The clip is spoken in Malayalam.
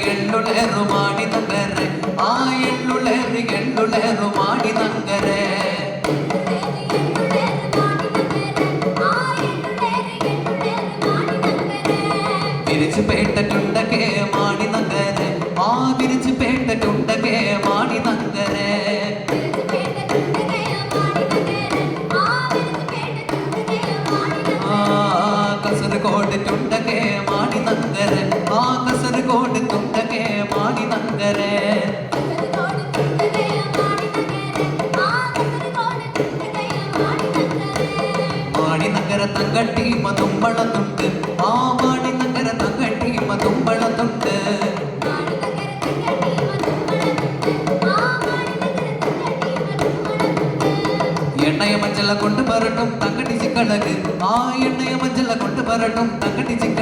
ಎಳ್ಳುಳೆರು ಮಾಡಿ ನಂಗರೆ ಆ ಎಳ್ಳುಳೆರು ಮಾಡಿ ನಂಗರೆ വിരിച്ചുപേട്ടുണ്ടകെ മാടി നഗരെ ആ വിരിച്ചുപേട്ടുണ്ടകെ മാടി നഗരെ കസർഗോഡ് തുണ്ടകെ മാടി നഗരെ ആ കസർഗോഡ് തുണ്ടകെ മാടി നഗരെ മാടി നഗര തങ്കട്ടി മതുമ്പളത്തുണ്ട് ആ മാടി നഗര തങ്കട്ടി മതുമ്പളത്തുണ്ട് എണ്ണയ മഞ്ചല കൊണ്ട് വരട്ടും തങ്കട്ടി ചിക്കളക് ആ എണ്ണയ മഞ്ചല കൊണ്ട് വരട്ടും തങ്കട്ടി ചിക്ക